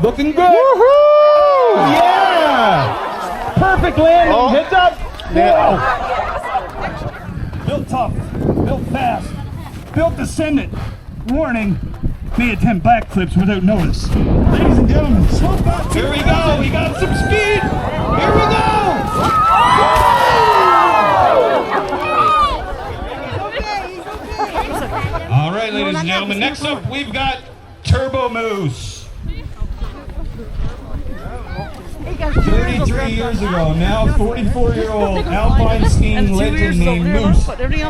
Looking good. Woohoo! Yeah! Perfect landing. Oh. Heads up. Yeah. Built tough, built fast, built descendant. Warning, may attempt backflips without notice. Ladies and gentlemen, slow back. Here we go. We got some speed. Here we go. All right, ladies and gentlemen. Next up, we've got Turbo Moose. 33 years ago, now 44-year-old alpine skiing legend named Moose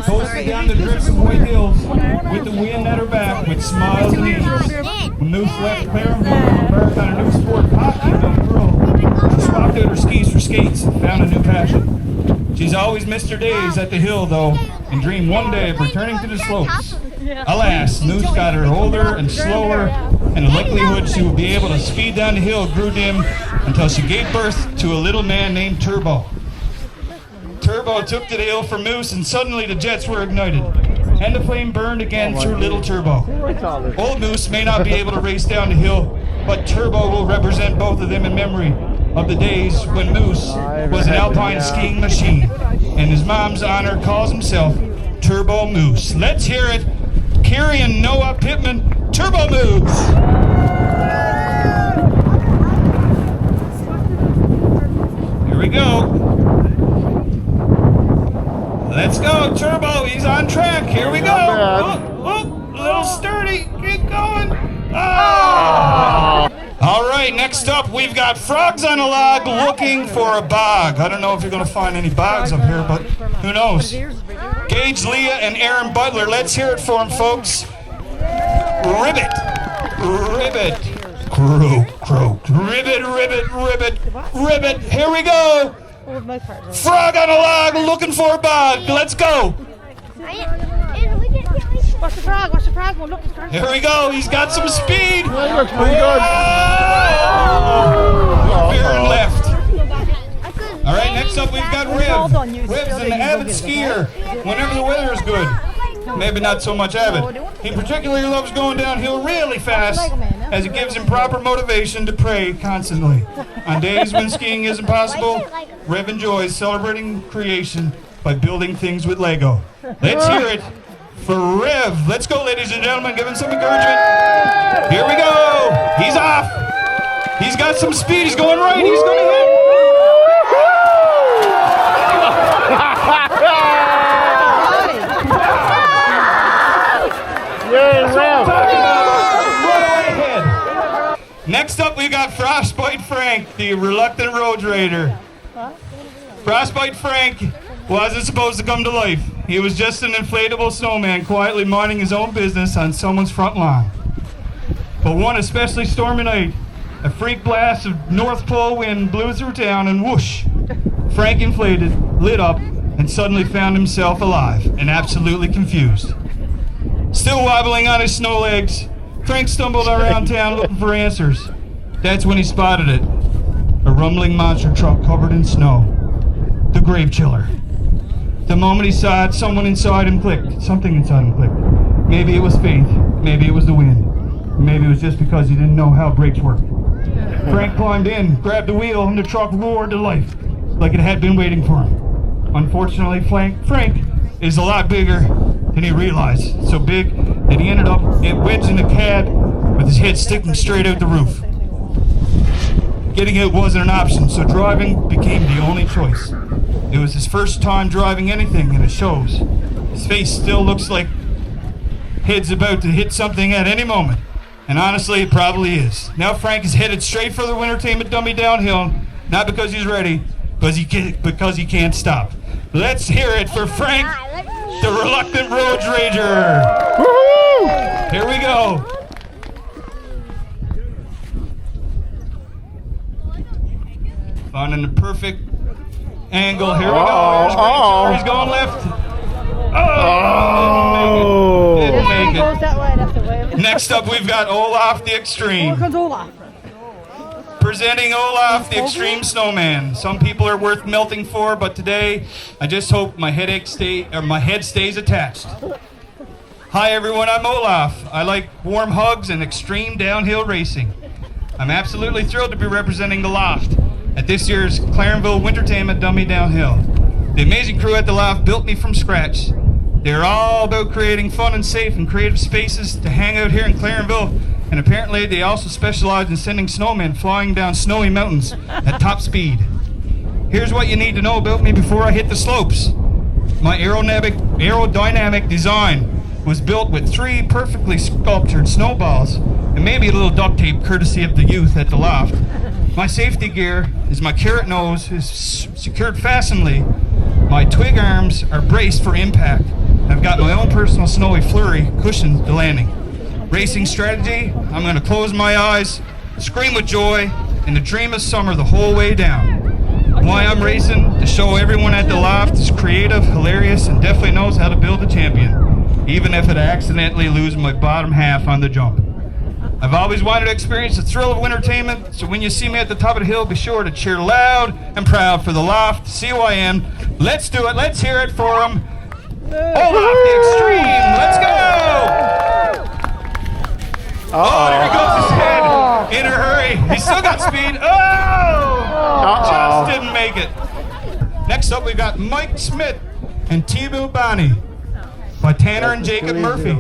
coasted down the drifts of White Hills with the wind at her back with smiles and ease. When Moose left Clarenville to embark on a new sport, hockey, young girl, she swapped out her skis for skates and found a new passion. She's always missed her days at the hill, though, and dreamed one day of returning to the slopes. Alas, Moose got her older and slower, and the likelihood she would be able to speed down the hill grew dim until she gave birth to a little man named Turbo. Turbo took to the hill for Moose, and suddenly the jets were ignited, and the flame burned again through little Turbo. Old Moose may not be able to race down the hill, but Turbo will represent both of them in memory of the days when Moose was an alpine skiing machine, and his mom's honor calls himself Turbo Moose. Let's hear it. Carrie and Noah Pittman, Turbo Moose. Here we go. Let's go, Turbo. He's on track. Here we go. Oh, a little sturdy. Keep going. Oh. All right, next up, we've got Frogs on a Log looking for a bog. I don't know if you're going to find any bogs up here, but who knows? Gage, Leah, and Aaron Butler. Let's hear it for them, folks. Ribbit. Ribbit. Croak, croak. Ribbit, ribbit, ribbit, ribbit. Here we go. Frog on a log looking for a bog. Let's go. Watch the frog, watch the frog. Well, look, Here we go. He's got some speed. That looks pretty good. Veer and left. All right, next up we've got Riv. Riv's an avid skier whenever the weather is good. Maybe not so much avid. He particularly loves going downhill really fast, as it gives him proper motivation to pray constantly. On days when skiing isn't possible, Riv enjoys celebrating creation by building things with Lego. Let's hear it for Riv. Let's go, ladies and gentlemen. Give him some encouragement. Here we go. He's off. He's got some speed. He's going right. He's going to hit. Next up, we got Frostbite Frank, the reluctant road raider. Frostbite Frank wasn't supposed to come to life. He was just an inflatable snowman quietly minding his own business on someone's front lawn. But one especially stormy night, a freak blast of North Pole wind blew through town, and whoosh, Frank inflated, lit up, and suddenly found himself alive and absolutely confused. Still wobbling on his snow legs, Frank stumbled around town looking for answers. That's when he spotted it. A rumbling monster truck covered in snow. The grave chiller. The moment he saw it, something inside him clicked. Maybe it was faith. Maybe it was the wind. Maybe it was just because he didn't know how brakes worked. Frank climbed in, grabbed the wheel, and the truck roared to life, like it had been waiting for him. Unfortunately, Frank is a lot bigger than he realized. So big that he ended up wedged in a cab with his head sticking straight out the roof. Getting out wasn't an option, so driving became the only choice. It was his first time driving anything, and it shows. His face still looks like head's about to hit something at any moment. And honestly, it probably is. Now Frank is headed straight for the Wintertainment Dummy downhill, not because he's ready, because he can't stop. Let's hear it for Frank, the reluctant road rager. Woohoo! Here we go. Finding the perfect angle. Here we go. He's going left. Oh! Didn't make it. Next up, we've got Olaf the Extreme. Presenting Olaf the Extreme Snowman. Some people are worth melting for, but today I just hope my head stays attached. Hi everyone, I'm Olaf. I like warm hugs and extreme downhill racing. I'm absolutely thrilled to be representing the Loft at this year's Clarenville Wintertainment Dummy Downhill. The amazing crew at the Loft built me from scratch. They're all about creating fun and safe and creative spaces to hang out here in Clarenville, and apparently they also specialize in sending snowmen flying down snowy mountains at top speed. Here's what you need to know about me before I hit the slopes. My aerodynamic design was built with 3 perfectly sculptured snowballs and maybe a little duct tape courtesy of the youth at the Loft. My safety gear is my carrot nose is secured fasteningly. My twig arms are braced for impact. I've got my own personal snowy flurry cushion to landing. Racing strategy, I'm going to close my eyes, scream with joy, and dream of summer the whole way down. Why I'm racing? To show everyone at the Loft is creative, hilarious, and definitely knows how to build a champion, even if it accidentally lose my bottom half on the jump. I've always wanted to experience the thrill of wintertainment, so when you see me at the top of the hill, be sure to cheer loud and proud for the Loft, CYN. Let's do it, let's hear it for them. Olaf the Extreme, let's go! Oh, there he goes his head in a hurry. He's still got speed. Just didn't make it. Next up, we've got Mike Smith and Tilley by Tanner and Jacob Murphy.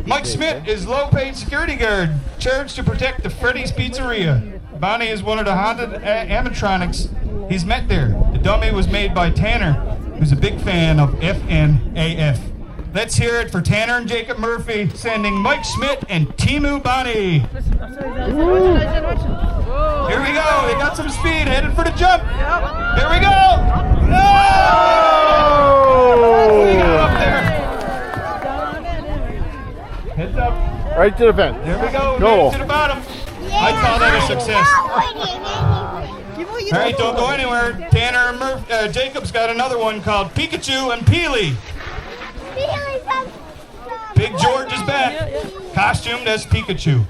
Mike Smith is low-paid security guard charged to protect the Freddy's Pizzeria. Bonnie is one of the haunted animatronics he's met there. The dummy was made by Tanner, who's a big fan of FNAF. Let's hear it for Tanner and Jacob Murphy sending Mike Schmidt and Timu Bonnie. Here we go. They got some speed, headed for the jump. Here we go. Oh! We got up there. Heads up. Right to the fence. There we go. Go. To the bottom. I call that a success. All right, don't go anywhere. Tanner and Jacob's got another one called Pikachu and Peely. Big George is back, costumed as Pikachu.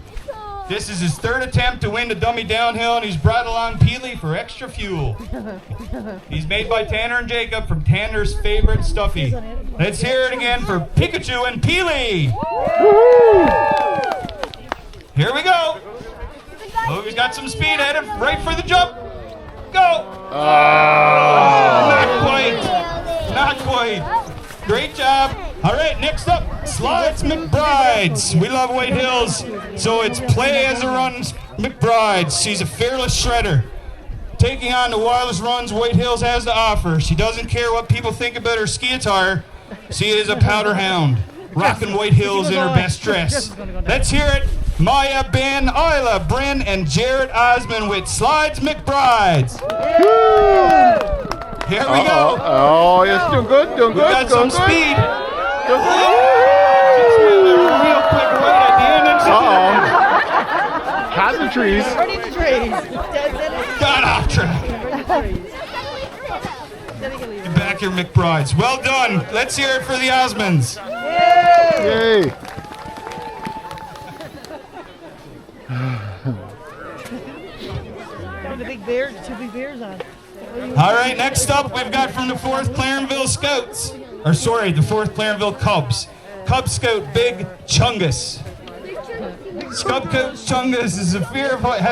This is his 3rd attempt to win the dummy downhill, and he's brought along Peely for extra fuel. He's made by Tanner and Jacob from Tanner's favorite stuffy. Let's hear it again for Pikachu and Peely. Here we go. Oh, he's got some speed at him, right for the jump. Go. Not quite. Not quite. Great job. All right, next up, Slides McBrides. We love White Hills, so it's Play as a Runs McBrides. She's a fearless shredder, taking on the wildest runs White Hills has to offer. She doesn't care what people think about her ski attire. She is a powder hound, rocking White Hills in her best dress. Let's hear it. Maya, Ben, Isla, Bryn, and Jared Osmond with Slides McBrides. Here we go. Oh, yes, doing good, doing good. We got some speed. Real quick right at the end. Caught in the trees. Got off track. Get back here, McBrides. Well done. Let's hear it for the Osmonds. Yay. The big bear, 2 big bears on. All right, next up, we've got from the 4th Clarenville Scouts. Or sorry, the 4th Clarenville Cubs. Cub Scout Big Chungus. Cub Scout Chungus has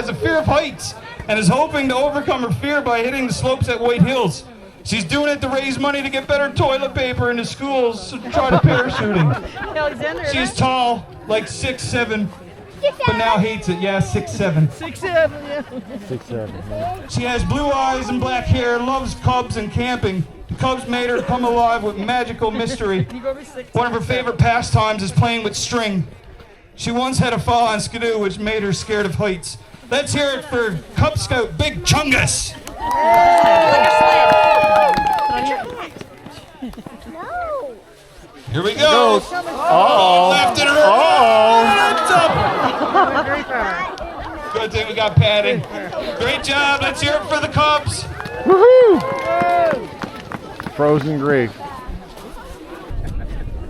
a fear of heights and is hoping to overcome her fear by hitting the slopes at White Hills. She's doing it to raise money to get better toilet paper in the schools to try to parachuting. She's tall, like 6'7", but now hates it. Yeah, 6'7". 6'7", yeah. 6'7". She has blue eyes and black hair, loves Cubs and camping. The Cubs made her come alive with magical mystery. One of her favorite pastimes is playing with string. She once had a fall on skidoo, which made her scared of heights. Let's hear it for Cub Scout Big Chungus. Here we go. Oh. Left and her. Oh. Good thing we got Patty. Great job. Let's hear it for the Cubs. Woohoo. Frozen Greek.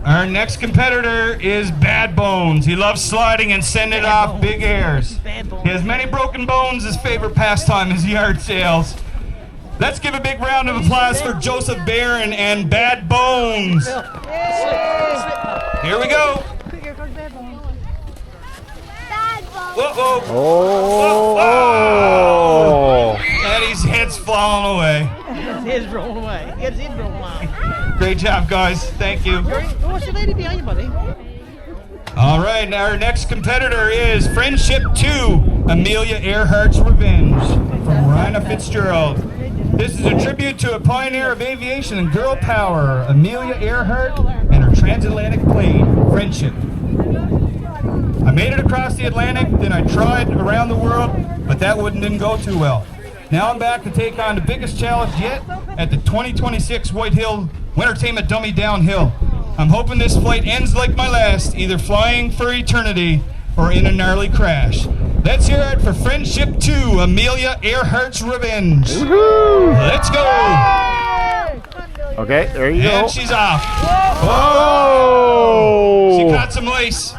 Our next competitor is Bad Bones. He loves sliding and sending off big airs. He has many broken bones. His favorite pastime is yard sales. Let's give a big round of applause for Joseph Barron and Bad Bones. Here we go. Bad Bones. Whoa. Oh. And his head's falling away. His head's rolling away. His head's rolling away. Great job, guys. Thank you. What's the lady behind you, buddy? All right, our next competitor is Friendship 2, Amelia Earhart's Revenge from Rhina Fitzgerald. This is a tribute to a pioneer of aviation and girl power, Amelia Earhart, and her transatlantic plane, Friendship. I made it across the Atlantic, then I tried around the world, but that didn't go too well. Now I'm back to take on the biggest challenge yet at the 2026 White Hill Wintertainment Dummy Downhill. I'm hoping this flight ends like my last, either flying for eternity or in a gnarly crash. Let's hear it for Friendship 2, Amelia Earhart's Revenge. Woohoo! Let's go! Okay, there you go. And she's off. Oh! She caught some lace.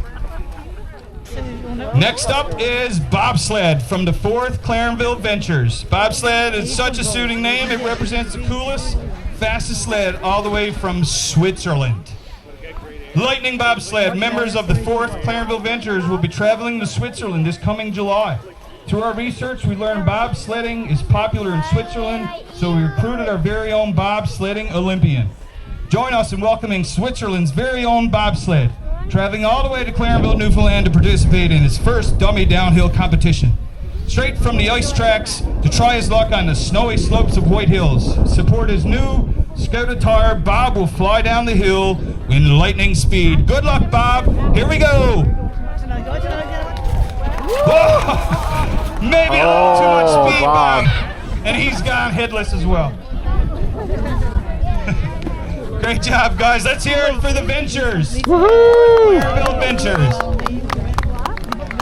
Next up is Bobsled from the 4th Clarenville Ventures. Bobsled is such a suiting name, it represents the coolest, fastest sled all the way from Switzerland. Lightning Bobsled, members of the 4th Clarenville Ventures will be traveling to Switzerland this coming July. Through our research, we learned bobsledding is popular in Switzerland, so we recruited our very own bobsledding Olympian. Join us in welcoming Switzerland's very own bobsled, traveling all the way to Clarenville, Newfoundland to participate in his first dummy downhill competition. Straight from the ice tracks to try his luck on the snowy slopes of White Hills. Support his new Scout attire, Bob will fly down the hill in lightning speed. Good luck, Bob. Here we go. Whoa. Maybe a little too much speed, Bob. And he's gone headless as well. Great job, guys. Let's hear it for the Ventures. Woohoo! Clarenville Ventures.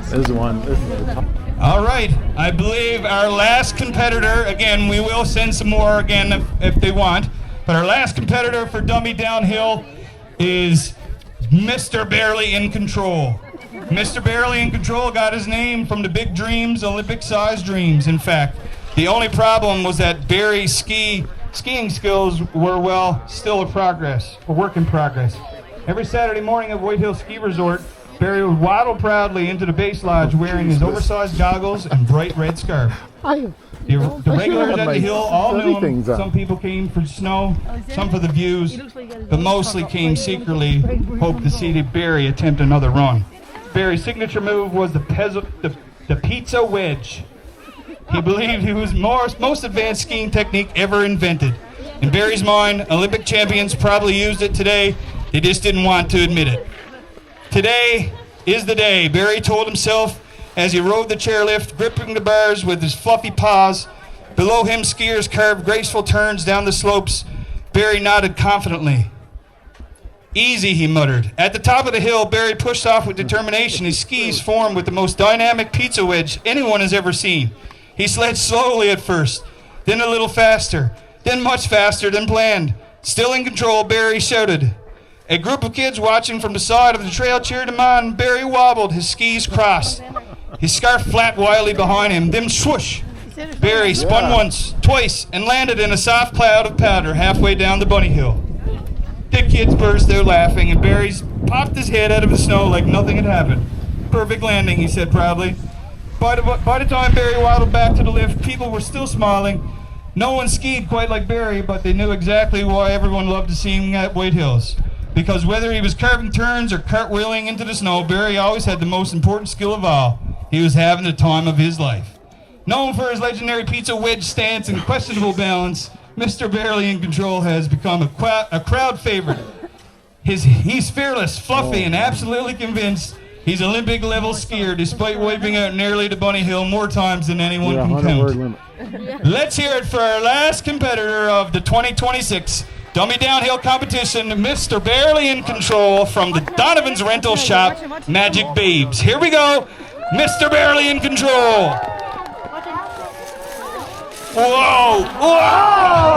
This one. This is the top. All right, I believe our last competitor, again, we will send some more again if they want, but our last competitor for Dummy Downhill is Mr. Barely in Control. Mr. Barely in Control got his name from the big dreams, Olympic-sized dreams, in fact. The only problem was that Barry's skiing skills were, well, still a work in progress. Every Saturday morning at White Hill Ski Resort, Barry would waddle proudly into the base lodge wearing his oversized goggles and bright red scarf. The regulars at the hill all knew him. Some people came for snow, some for the views, but mostly came secretly, hoped to see Barry attempt another run. Barry's signature move was the pizza wedge. He believed he was most advanced skiing technique ever invented. In Barry's mind, Olympic champions probably used it today. They just didn't want to admit it. Today is the day, Barry told himself as he rode the chairlift, gripping the bars with his fluffy paws. Below him, skiers carved graceful turns down the slopes. Barry nodded confidently. Easy, he muttered. At the top of the hill, Barry pushed off with determination. His skis formed with the most dynamic pizza wedge anyone has ever seen. He slid slowly at first, then a little faster, then much faster than planned. Still in control, Barry shouted. A group of kids watching from the side of the trail cheered him on. Barry wobbled, his skis crossed. His scarf flapped wildly behind him, then swoosh. Barry spun once, twice, and landed in a soft cloud of powder halfway down the bunny hill. The kids burst out laughing, and Barry popped his head out of the snow like nothing had happened. Perfect landing, he said proudly. By the time Barry waddled back to the lift, people were still smiling. No one skied quite like Barry, but they knew exactly why everyone loved to see him at White Hills. Because whether he was carving turns or cartwheeling into the snow, Barry always had the most important skill of all. He was having the time of his life. Known for his legendary pizza wedge stance and questionable balance, Mr. Barely in Control has become a crowd favorite. He's fearless, fluffy, and absolutely convinced he's Olympic-level skier, despite wiping out nearly the bunny hill more times than anyone can count. Let's hear it for our last competitor of the 2026 Dummy Downhill Competition, Mr. Barely in Control from the Donovan's Rental Shop, Magic Babes. Here we go, Mr. Barely in Control. Whoa! Whoa!